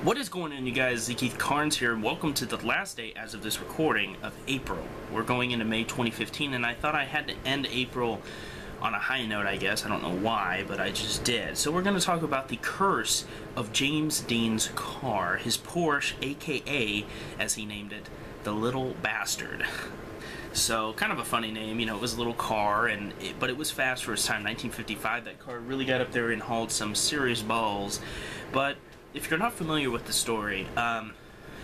What is going on, you guys? Keith Carnes here. Welcome to the last day, as of this recording, of April. We're going into May 2015, and I thought I had to end April on a high note, I guess. I don't know why, but I just did. So we're going to talk about the curse of James Dean's car, his Porsche, aka, as he named it, the Little Bastard. So, kind of a funny name, you know, it was a little car, but it was fast for its time. 1955, that car really got up there and hauled some serious balls. But if you're not familiar with the story,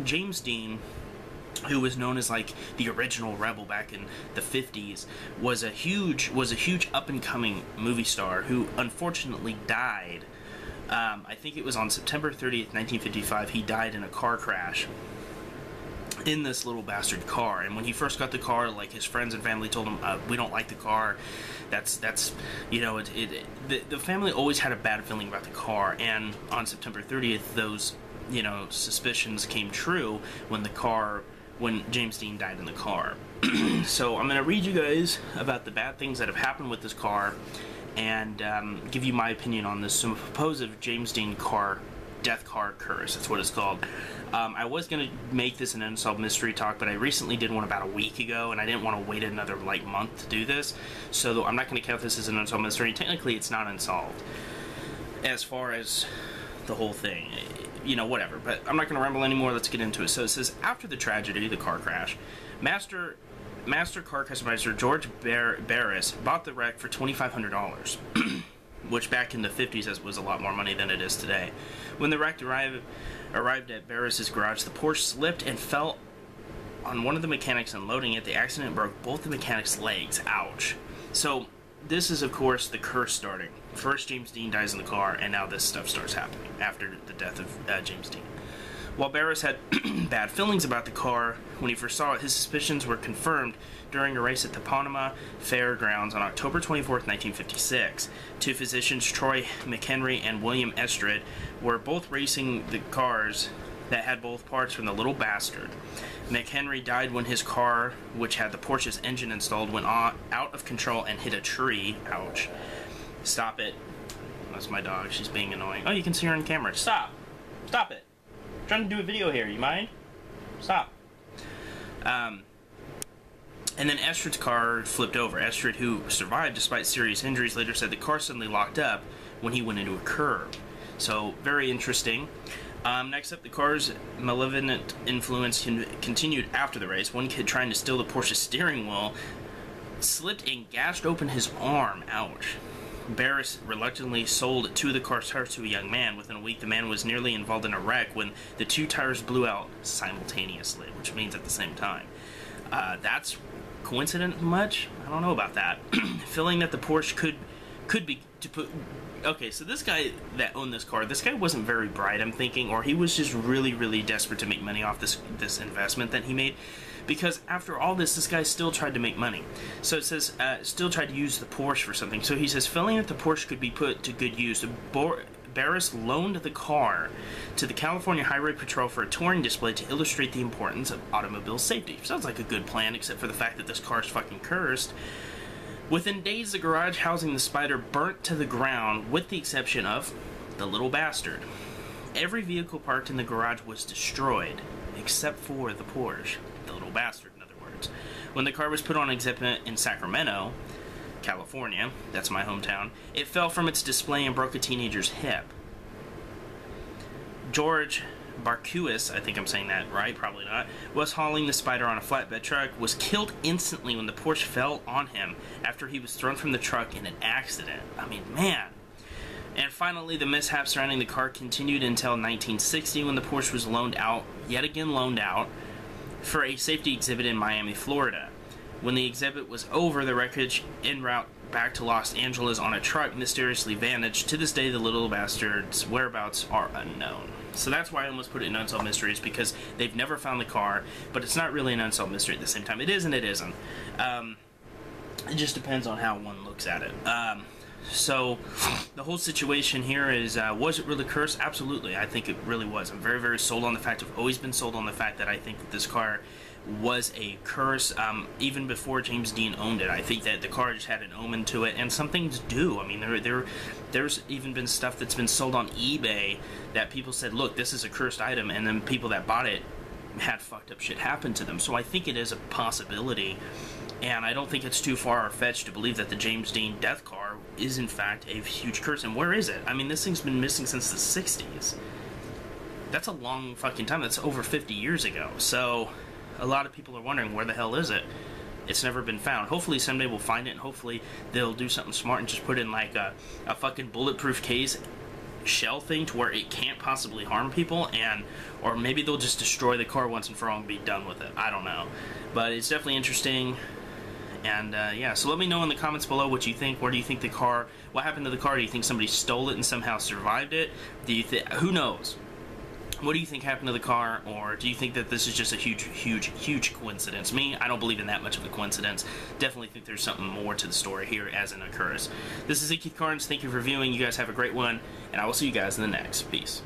James Dean, who was known as like the original rebel back in the 50s, was a huge up-and-coming movie star who unfortunately died. I think it was on September 30th, 1955, he died in a car crash in this little bastard car. And when he first got the car, like, his friends and family told him, we don't like the car. That's you know, the family always had a bad feeling about the car. And on September 30th, those, you know, suspicions came true when James Dean died in the car. So I'm gonna read you guys about the bad things that have happened with this car and give you my opinion on this supposed James Dean death car curse. That's what it's called. I was going to make this an unsolved mystery talk, but I recently did one about a week ago, and I didn't want to wait another like month to do this, so I'm not going to count this as an unsolved mystery. Technically, it's not unsolved as far as the whole thing, you know, whatever, but I'm not going to ramble anymore. Let's get into it. So it says, after the tragedy, the car crash, Master car customizer George Barris bought the wreck for $2,500. Which back in the 50s was a lot more money than it is today. When the wreck arrived at Barris's garage, the Porsche slipped and fell on one of the mechanics unloading it. The accident broke both the mechanic's legs. Ouch. So this is, of course, the curse starting. First, James Dean dies in the car, and now this stuff starts happening after the death of James Dean. While Barris had bad feelings about the car when he first saw it, his suspicions were confirmed during a race at the Panama Fairgrounds on October 24th, 1956. Two physicians, Troy McHenry and William Estrid, were both racing the cars that had both parts from the Little Bastard. McHenry died when his car, which had the Porsche's engine installed, went out of control and hit a tree. Ouch. Stop it. That's my dog. She's being annoying. Oh, you can see her on camera. Stop. Stop it. I'm trying to do a video here. You mind? Stop. And then Estrid's car flipped over. Estrid, who survived despite serious injuries, later said the car suddenly locked up when he went into a curb. So, very interesting. Next up, the car's malevolent influence continued after the race. One kid trying to steal the Porsche's steering wheel slipped and gashed open his arm. Ouch. Barris reluctantly sold two of the car's tires to a young man. Within a week, the man was nearly involved in a wreck when the two tires blew out simultaneously, which means at the same time. That's coincident much? I don't know about that. Feeling that the Porsche could be to put. Okay, so this guy that owned this car, this guy wasn't very bright, I'm thinking, or he was just really, really desperate to make money off this investment that he made. Because after all this guy still tried to make money. So it says, still tried to use the Porsche for something. So he says, feeling that the Porsche could be put to good use, Barris loaned the car to the California Highway Patrol for a touring display to illustrate the importance of automobile safety. Sounds like a good plan, except for the fact that this car is fucking cursed. Within days, the garage housing the Spider burnt to the ground, with the exception of the Little Bastard. Every vehicle parked in the garage was destroyed, except for the Porsche. The Little Bastard, in other words. When the car was put on exhibit in Sacramento, California, that's my hometown, it fell from its display and broke a teenager's hip. George Barkuis, I think I'm saying that right, probably not, was hauling the Spider on a flatbed truck, was killed instantly when the Porsche fell on him after he was thrown from the truck in an accident. I mean, man. And finally, the mishap surrounding the car continued until 1960 when the Porsche was yet again loaned out, for a safety exhibit in Miami, Florida. When the exhibit was over, the wreckage en route back to Los Angeles on a truck mysteriously vanished. To this day, the Little Bastard's whereabouts are unknown. So that's why I almost put it in Unsolved Mysteries, because they've never found the car, but it's not really an unsolved mystery at the same time. It is and it isn't. It just depends on how one looks at it. So, the whole situation here is, was it really cursed? Absolutely, I think it really was. I'm very, very sold on the fact, I've always been sold on the fact that I think that this car was a curse, even before James Dean owned it. I think that the car just had an omen to it, and some things do. I mean, there's even been stuff that's been sold on eBay that people said, look, this is a cursed item, and then people that bought it had fucked up shit happen to them. So I think it is a possibility. And I don't think it's too far-fetched to believe that the James Dean death car is, in fact, a huge curse. And where is it? I mean, this thing's been missing since the 60s. That's a long fucking time. That's over 50 years ago. So, a lot of people are wondering, where the hell is it? It's never been found. Hopefully someday we'll find it, and hopefully they'll do something smart and just put in, like, a fucking bulletproof case shell thing to where it can't possibly harm people, or maybe they'll just destroy the car once and for all and be done with it. I don't know. But it's definitely interesting. And, yeah, so let me know in the comments below what you think. Where do you think the car, what happened to the car? Do you think somebody stole it and somehow survived it? Do you think, who knows? What do you think happened to the car? Or do you think that this is just a huge coincidence? Me, I don't believe in that much of a coincidence. Definitely think there's something more to the story here as an occurrence. This is Keith Carnes. Thank you for viewing. You guys have a great one, and I will see you guys in the next. Peace.